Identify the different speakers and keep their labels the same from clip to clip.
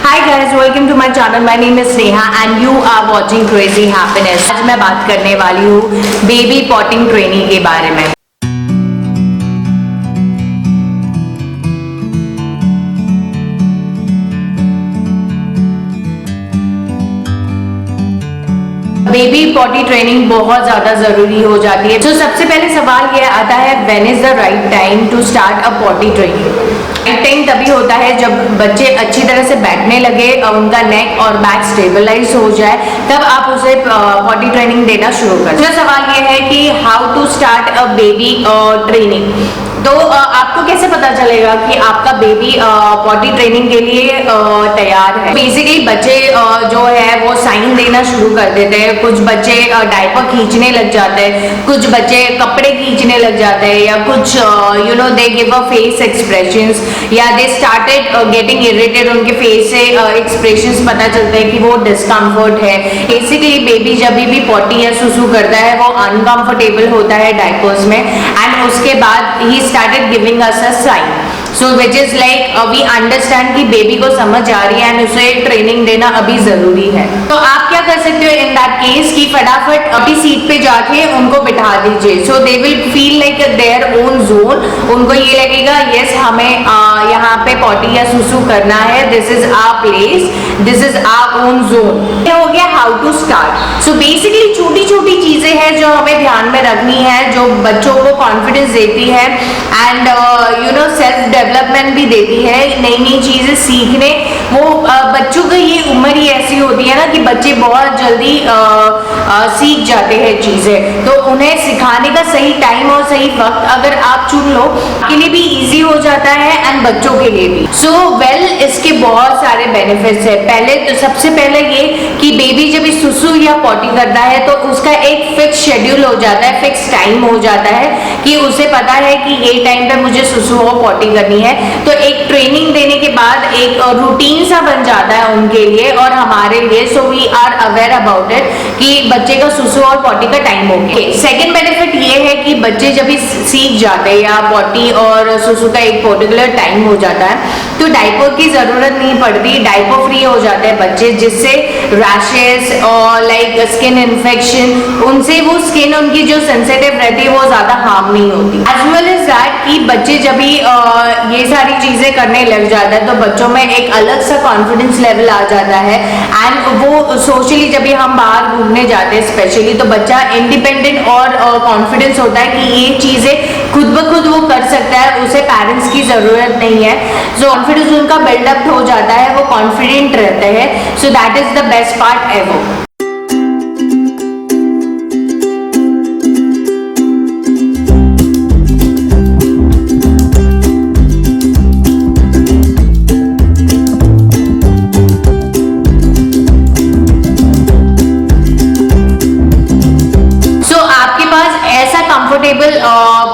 Speaker 1: Hi guys, welcome to my channel. My name is Neha and you are watching Crazy Happiness. आज मैं बात करने वाली हूँ बेबी पॉटिंग ट्रेनिंग के बारे में। बेबी पॉटी ट्रेनिंग बहुत ज्यादा जरूरी हो जाती है। तो सबसे पहले सवाल ये आता है, when is the right time to start a potty training. Right time तभी होता है जब बच्चे अच्छी तरह से बैठने लगे और उनका नेक और बैक स्टेबलाइज हो जाए, तब आप उसे पॉटी ट्रेनिंग देना शुरू करें। दूसरा सवाल ये है कि how to start a baby training. तो आपको कैसे पता चलेगा कि आपका बेबी पॉटी ट्रेनिंग के लिए तैयार है। बेसिकली बच्चे जो है वो साइन देना शुरू कर देते हैं। कुछ बच्चे डायपर खींचने लग जाते हैं, कुछ बच्चे कपड़े खींचने लग जाते हैं, या कुछ they give a face expressions, या दे स्टार्टेड गेटिंग इरिटेटेड। उनके फेस से एक्सप्रेशंस पता चलते हैं कि वो डिस्कम्फर्ट है। बेसिकली बेबी जब भी पॉटी या सुसु करता है वो अनकंफर्टेबल होता है डायपर्स में, एंड उसके बाद ही started giving us a sign, so which is like we understand कि बेबी को समझ आ रही है एंड उसे ट्रेनिंग देना अभी जरूरी है। तो आप क्या कर सकते हो इन दैट केस कि फटाफट अपनी सीट पे जाके उनको बिठा दीजिए। So they will feel like their own zone. उनको ये लगेगा यस हमें यहाँ पे पॉटी या सुसु करना है, this is our place, this is our own zone. ये हो गया how to start. So basically छोटी छोटी चीजें हैं जो हमें ध्यान में रखनी है, जो बच्चों को कॉन्फिडेंस देती है एंड सेल्फ डेवलपमेंट भी देती है, नई नई चीजें सीखने। वो बच्चों की ये उम्र ही ऐसी होती है ना कि बच्चे बहुत जल्दी सीख जाते हैं चीजें। तो उन्हें सिखाने का सही टाइम और सही वक्त अगर आप चुन लो, आपके लिए भी इजी हो जाता है एंड बच्चों के लिए भी। सो इसके बहुत सारे बेनिफिट्स है। पहले तो सबसे पहले ये कि बेबी जब सुसु या पॉटी करता है तो उसका एक फिक्स शेड्यूल हो जाता है, फिक्स टाइम हो जाता है कि उसे पता है कि ये टाइम पे मुझे सुसु और पॉटी करनी है। तो एक ट्रेनिंग देने के बाद एक रूटीन सा बन जाता है उनके लिए और हमारे लिए। So we are aware about it कि बच्चे का सुसु और पॉटी का टाइम हो गया। सेकेंड बेनिफिट ये है कि बच्चे जब सीख जाते हैं या पॉटी और सुसु का एक पर्टिकुलर टाइम हो जाता है तो डायपर की जरूरत नहीं पड़ती, डायपर फ्री हो जाते हैं बच्चे, जिससे रैशेस और लाइक स्किन इन्फेक्शन, उनसे वो स्किन उनकी जो सेंसिटिव रहती है वो ज्यादा हार्म नहीं होती। एज वेल एज दैट कि बच्चे जब भी ये सारी चीजें करने लग जाता है तो बच्चों में एक अलग सा कॉन्फिडेंस लेवल आ जाता है एंड वो सोशली जब भी हम बाहर घूमने जाते हैं स्पेशली, तो बच्चा इंडिपेंडेंट और कॉन्फिडेंस होता है कि ये चीजें खुद ब खुद वो कर सकता है, उसे पेरेंट्स की जरूरत नहीं है। सो कॉन्फिडेंस उनका बिल्डअप हो जाता है, वो कॉन्फिडेंट रहते हैं। So that is the best part ever. Comfortable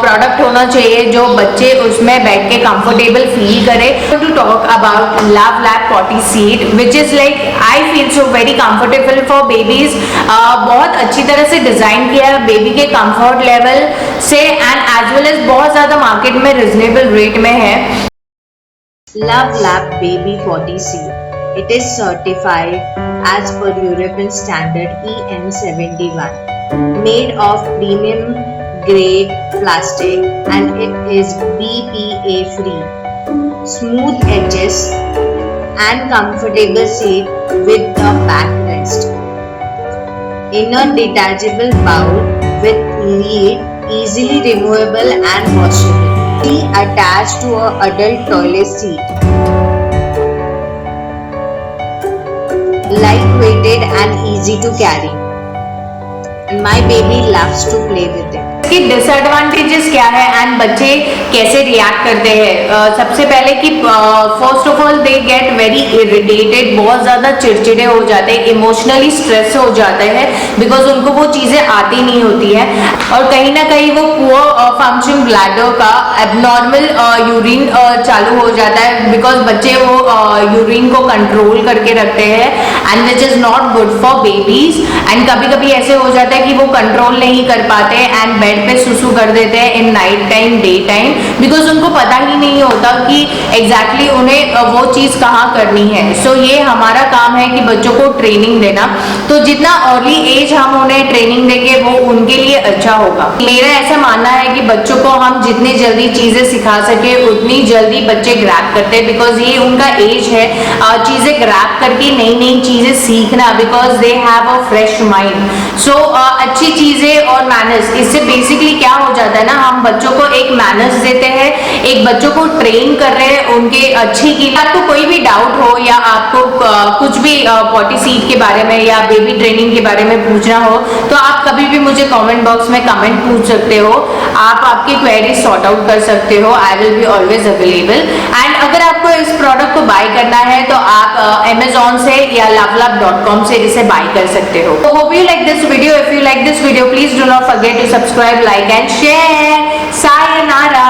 Speaker 1: product होना चाहिए जो बच्चे उसमें बैठ के कंफर्टेबल फील करे। To talk about LuvLap potty seat which is like I feel so very comfortable for babies. बहुत अच्छी तरह से डिजाइन किया है बेबी के कंफर्ट लेवल से एंड एज वेल एज बहुत ज्यादा मार्केट में रिजनेबल रेट में है।
Speaker 2: LuvLap baby potty seat, it is certified as per European standard EN71, made of premium grade plastic and it is BPA free. Smooth edges and comfortable seat with the backrest. Inner detachable bowl with lid, easily removable and washable. Attached to a adult toilet seat. Light-weighted and easy to carry. And my baby loves to play with it.
Speaker 1: इसके disadvantages क्या है and बच्चे कैसे react करते हैं। सबसे पहले कि first of all they get very irritated, बहुत ज्यादा चिड़चिड़े हो जाते हैं, इमोशनली स्ट्रेस हो जाते हैं बिकॉज उनको वो चीजें आती नहीं होती है और कहीं ना कहीं वो पुअर फंक्शन ब्लैडर का एबनॉर्मल यूरिन चालू हो जाता है बिकॉज बच्चे वो यूरिन को कंट्रोल करके रखते हैं and which is not good for babies. And कभी कभी ऐसे हो जाता है कि वो कंट्रोल नहीं कर पाते एंड बेड पे सुसु कर देते हैं in night time, day time, because उनको पता ही नहीं होता कि एग्जैक्टली उन्हें वो चीज कहाँ करनी है। सो ये हमारा काम है कि बच्चों को ट्रेनिंग देना, तो जितना अर्ली एज हम उन्हें ट्रेनिंग देंगे वो उनके लिए अच्छा होगा। मेरा ऐसा मानना है कि बच्चों को हम जितनी जल्दी चीजें सिखा सके उतनी जल्दी बच्चे ग्रैब करते हैं, बिकॉज ये उनका एज है चीजें ग्रैब करके नई नई चीजें सीखना, because they have a fresh mind. So अच्छी चीजें और मैनर्स, इससे बेसिकली क्या हो जाता है ना, हम बच्चों को एक मैनर्स देते हैं, एक बच्चों को ट्रेन कर रहे हैं उनके अच्छे के लिए। आपको कोई भी डाउट हो या आपको कुछ भी पॉटी सीट के बारे में या बेबी ट्रेनिंग के बारे में पूछना हो तो आप कभी भी मुझे कमेंट बॉक्स में कमेंट पूछ सकते हो, आप आपकी क्वेरी सॉर्ट आउट कर सकते हो। I will be always available. And अगर आपको इस प्रोडक्ट को बाय करना है तो आप Amazon से या lovelab.com से इसे बाय कर सकते हो। तो hope you like this video. If you like this video, please do not forget to subscribe, like and share. Sayonara.